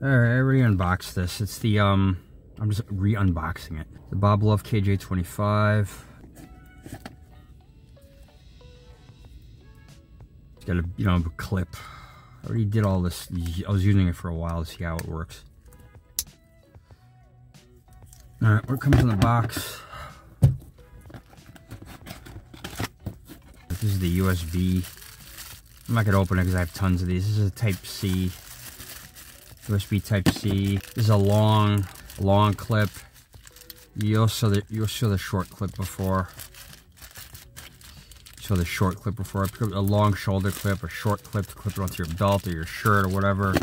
Alright, I already unboxed this. It's the, I'm just re-unboxing it. The Boblov KJ25. It's got a, a clip. I already did all this. I was using it for a while to see how it works. Alright, what comes in the box? This is the USB. I'm not going to open it because I have tons of these. This is a Type-C. USB Type-C. This is a long clip. You'll show the short clip before. Show the short clip before. A long shoulder clip, a short clip to clip it onto your belt or your shirt or whatever.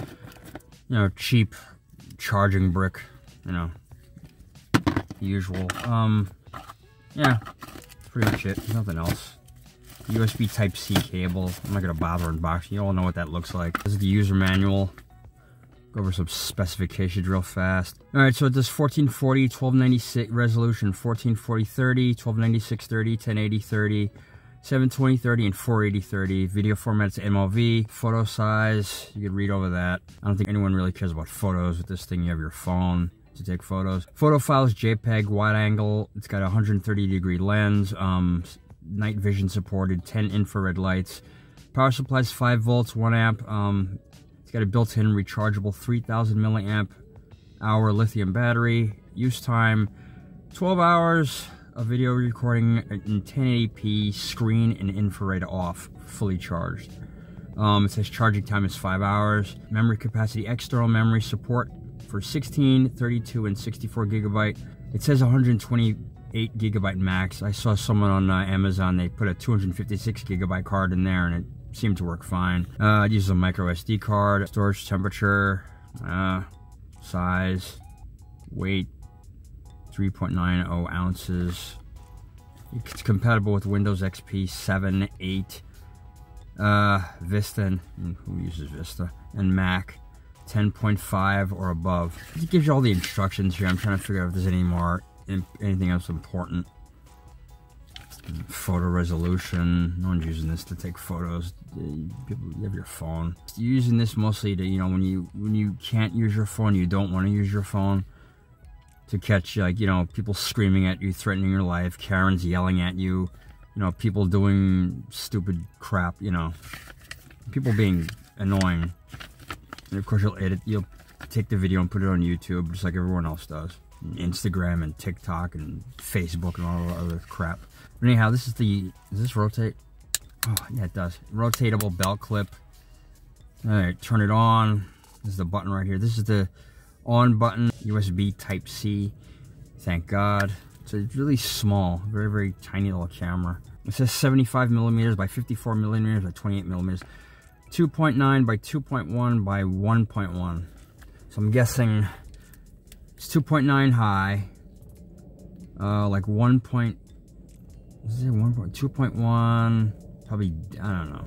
Cheap charging brick. Usual. Yeah, pretty much it. There's nothing else. USB Type-C cable. I'm not gonna bother unboxing. You all know what that looks like. This is the user manual. Go over some specifications real fast. All right, so it does 1440, 1296 resolution, 1440, 30, 1296, 30, 1080, 30, 720, 30, and 480, 30. Video format's MOV. Photo size, you can read over that. I don't think anyone really cares about photos with this thing. You have your phone to take photos. Photo files, JPEG, wide angle. It's got a 130-degree lens. Night vision supported, 10 infrared lights. Power supply's 5 volts, 1 amp. It's got a built-in rechargeable 3000 milliamp hour lithium battery. Use time 12 hours of video recording in 1080p, screen and infrared off, fully charged. It says charging time is 5 hours. Memory capacity, external memory support for 16, 32, and 64 gigabyte. It says 128 gigabyte max. I saw someone on Amazon, they put a 256 gigabyte card in there and it seemed to work fine. It uses a micro SD card. Storage temperature, size, weight, 3.90 ounces. It's compatible with Windows XP 7, 8, Vista, who uses Vista, and Mac 10.5 or above. It gives you all the instructions here. I'm trying to figure out if there's anything else important. Photo resolution. No one's using this to take photos. You have your phone. You're using this mostly to, when you can't use your phone, you don't want to use your phone, to catch, people screaming at you, threatening your life, Karens yelling at you, people doing stupid crap, people being annoying. And of course you'll take the video and put it on YouTube, just like everyone else does. Instagram and TikTok and Facebook and all the other crap. But anyhow, does this rotate? Oh, yeah, it does. Rotatable belt clip. Alright, turn it on. This is the button right here. This is the on button. USB Type-C. Thank God. It's a really small, very, very tiny little camera. It says 75 millimeters by 54 millimeters by 28 millimeters. 2.9 by 2.1 by 1.1. So I'm guessing it's 2.9 high, like 2.1, probably, I don't know,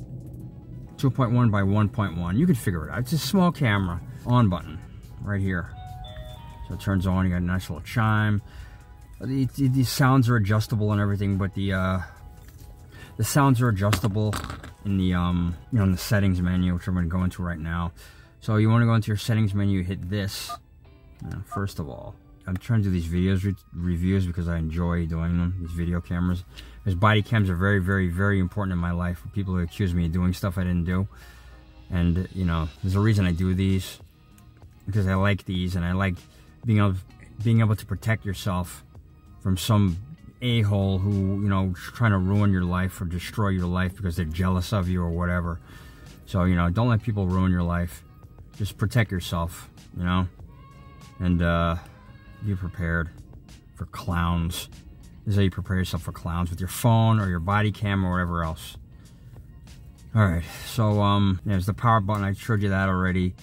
2.1 by 1.1. You can figure it out. It's a small camera. On button, right here. So it turns on. You got a nice little chime. These sounds are adjustable and everything, but the sounds are adjustable in the in the settings menu, which I'm going to go into right now. So you want to go into your settings menu, hit this. First of all, I'm trying to do these reviews because I enjoy doing them, these video cameras. Because body cams are very, very, very important in my life. People who accuse me of doing stuff I didn't do. And, there's a reason I do these. Because I like these, and I like being able to protect yourself from some a-hole who, trying to ruin your life or destroy your life because they're jealous of you or whatever. So, don't let people ruin your life. Just protect yourself, and be prepared for clowns. This is how you prepare yourself for clowns, with your phone or your body cam or whatever else. Alright, so there's the power button. I showed you that already.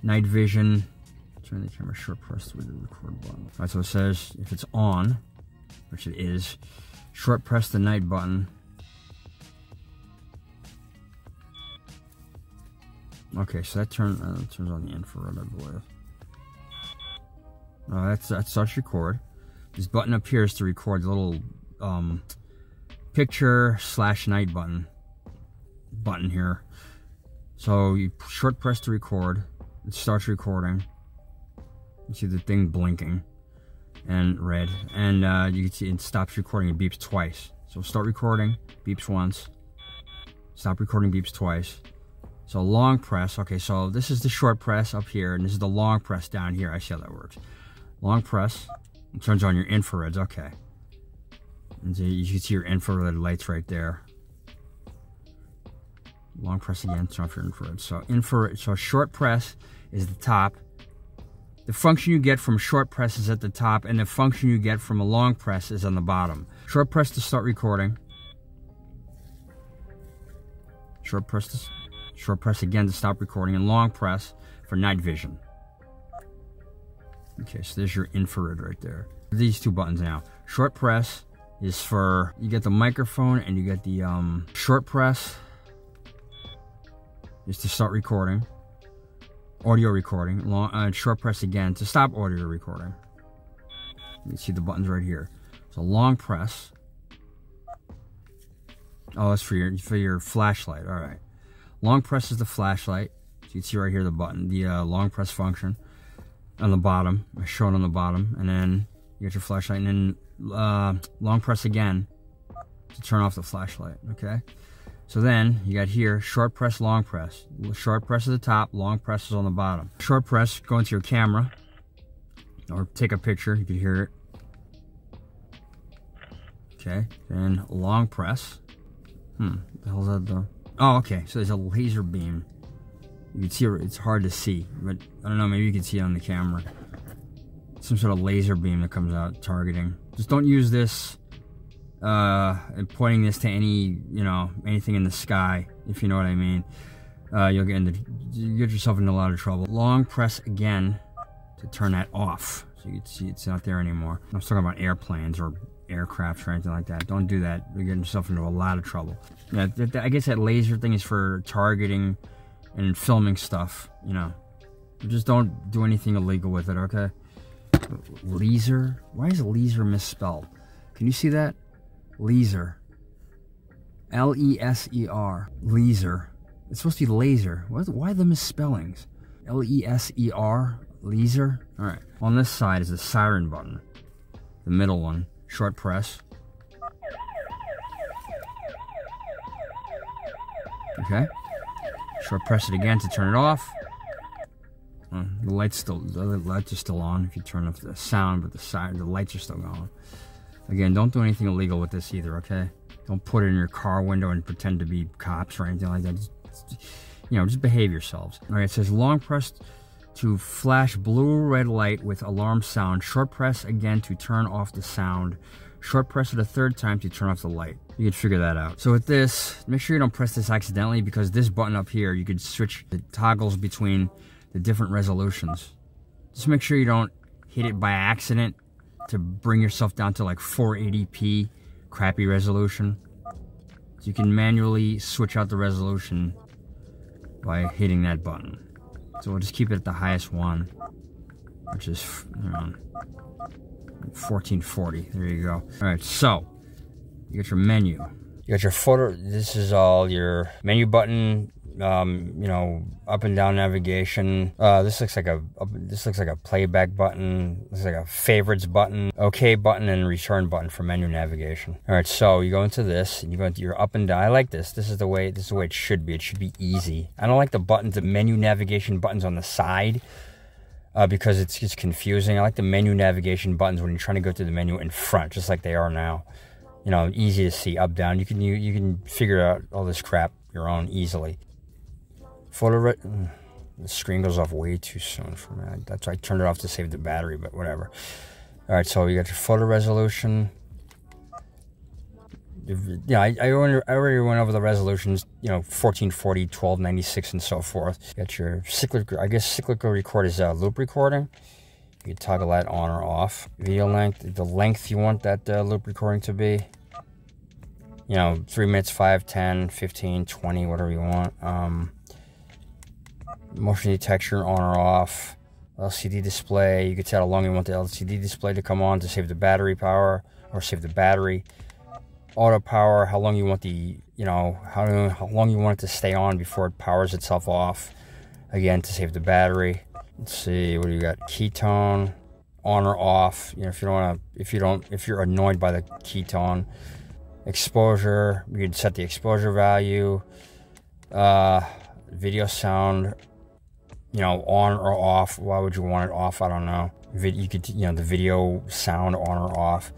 Night vision. Turn the camera short press with the record button. Alright, so it says if it's on, which it is, short press the night button. Okay, so that turns on the infrared, I believe. That starts record. This button up here is to record, the little picture/night button here. So you short press to record. It starts recording. You see the thing blinking and red, and you can see it stops recording. It beeps twice. So start recording, beeps once. Stop recording, beeps twice. So long press. Okay, so this is the short press up here, and this is the long press down here. I see how that works. Long press. It turns on your infrareds. Okay. And so you can see your infrared lights right there. Long press again, turn off your infrared. So infrared. So short press is the top. The function you get from short press is at the top, and the function you get from a long press is on the bottom. Short press to start recording. Short press again to stop recording, and long press for night vision. Okay, so there's your infrared right there. These two buttons now. Short press is for, you get the microphone and you get the short press is to start recording, audio recording. Short press again to stop audio recording. You can see the buttons right here. So long press. Oh, that's for your flashlight. All right. Long press is the flashlight. So you can see right here the button, the long press function on the bottom, shown on the bottom, and then you get your flashlight, and then long press again to turn off the flashlight. Okay. So then you got here short press, long press. Short press at the top, long press is on the bottom. Short press, go into your camera or take a picture. You can hear it. Okay. Then long press. The hell's that though? Oh, okay. So there's a laser beam. You can see it. It's hard to see, but I don't know. Maybe you can see it on the camera. Some sort of laser beam that comes out targeting. Just don't use this and pointing this to any, anything in the sky, if you know what I mean. You get yourself into a lot of trouble. Long press again to turn that off, so you can see it's not there anymore. I was talking about airplanes or aircraft or anything like that. Don't do that. You're getting yourself into a lot of trouble. Yeah, I guess that laser thing is for targeting and filming stuff. Just don't do anything illegal with it. Okay. Laser. Why is laser misspelled? Can you see that? Laser. L-E-S-E-R. Laser. It's supposed to be laser. Why the misspellings? L-E-S-E-R. Laser. All right. On this side is the siren button. The middle one. Short press. Okay. Short press it again to turn it off. The lights are still on if you turn off the sound, but the lights are still going. Again, don't do anything illegal with this either, okay? Don't put it in your car window and pretend to be cops or anything like that. Just behave yourselves. All right, it says long press to flash blue-red light with alarm sound. Short press again to turn off the sound. Short press it a third time to turn off the light. You could figure that out. So with this, make sure you don't press this accidentally, because this button up here, you could switch the toggles between the different resolutions. Just make sure you don't hit it by accident to bring yourself down to like 480p crappy resolution. So you can manually switch out the resolution by hitting that button. So we'll just keep it at the highest one, which is 1440. There you go. All right, so you got your menu. You got your footer. This is all your menu button. Up and down navigation. This looks like a playback button. This is like a favorites button, OK button, and return button for menu navigation. All right, so you go into this and you go into your up and down. I like this. This is the way it should be. It should be easy. I don't like the buttons, the menu navigation buttons on the side, because it's just confusing. I like the menu navigation buttons when you're trying to go to the menu in front, just like they are now. Easy to see, up, down. You can figure out all this crap your own easily. The screen goes off way too soon for me. That's why I turned it off to save the battery, but whatever. All right, so you got your photo resolution. I already went over the resolutions. 1440, 1296, and so forth. You got your cyclical record is loop recording. You can toggle that on or off. Video length, the length you want that loop recording to be. 3 minutes, 5, 10, 15, 20, whatever you want. Motion detection on or off. LCD display, you can tell how long you want the LCD display to come on to save the battery power or save the battery. Auto power, how long you want the, how long you want it to stay on before it powers itself off, again to save the battery. Let's see, what do you got? Ketone, on or off. You know, if you don't want to, if you're annoyed by the ketone. Exposure, you can set the exposure value. Video sound, you know, on or off. Why would you want it off? I don't know. You could, you know, the video sound on or off.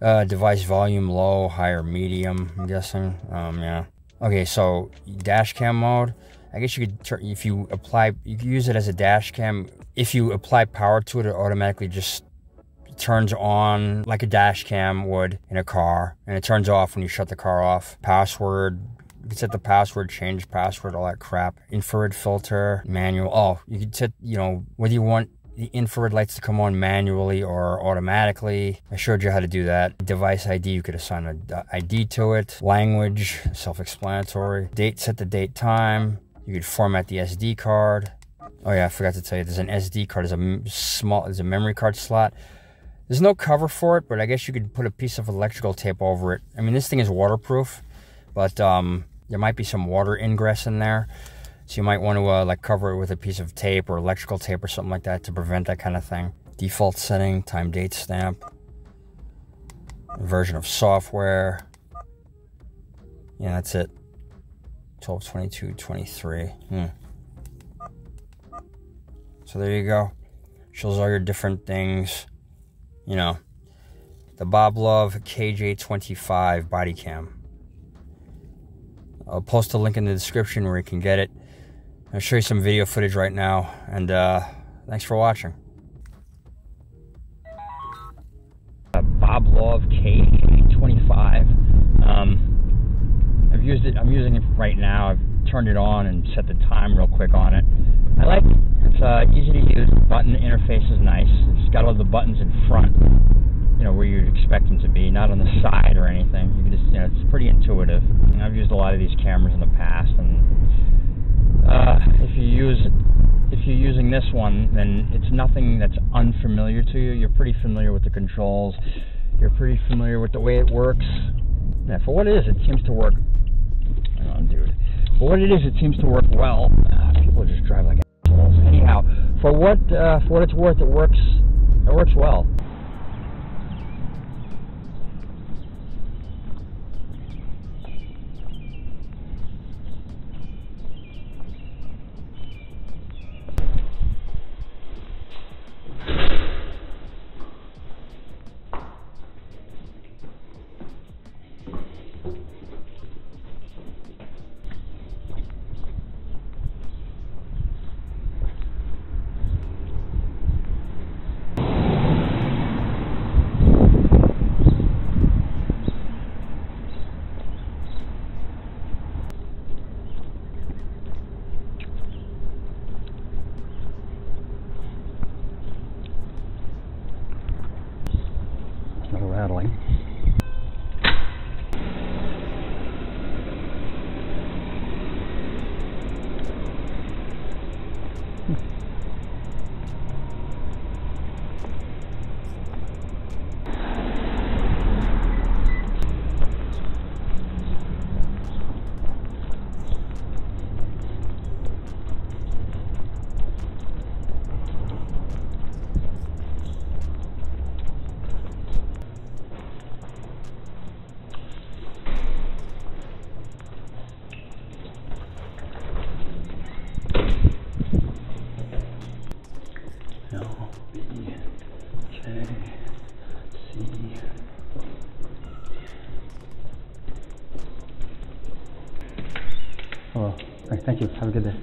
Device volume low, high, or medium, I'm guessing. Yeah. Okay, so dash cam mode. I guess you could turn, if you apply, you can use it as a dash cam. If you apply power to it, it automatically just turns on like a dash cam would in a car, and it turns off when you shut the car off. Password, you can set the password, change password, all that crap. Infrared filter, manual. Oh, you can set, you know, whether you want the infrared lights to come on manually or automatically. I showed you how to do that. Device ID, you could assign an ID to it. Language, self-explanatory. Date, set the date, time. You could format the SD card. Oh yeah, I forgot to tell you, there's an SD card. There's a memory card slot. There's no cover for it, but I guess you could put a piece of electrical tape over it. I mean, this thing is waterproof, but there might be some water ingress in there. So you might want to like cover it with a piece of tape or electrical tape or something like that to prevent that kind of thing. Default setting, time date stamp, version of software. Yeah, that's it. 12/22/23. So there you go. Shows all your different things. You know, the Boblov KJ25 body cam. I'll post a link in the description where you can get it. I'll show you some video footage right now, and thanks for watching. Boblov KJ25. I've used it. I'm using it right now. I've turned it on and set the time real quick on it. I like it. It's easy to use. The button interface is nice. It's got all the buttons in front, you know, where you'd expect them to be, not on the side or anything. You can just, you know, it's pretty intuitive. And I've used a lot of these cameras in the past, and if you're using this one, then it's nothing that's unfamiliar to you. You're pretty familiar with the controls. You're pretty familiar with the way it works. Yeah, for what it is, it seems to work. Hang on, dude. For what it is, it seems to work well. People just drive like assholes. Anyhow, for what it's worth, it works well. No rattling. Oh, thank you. Have a good day.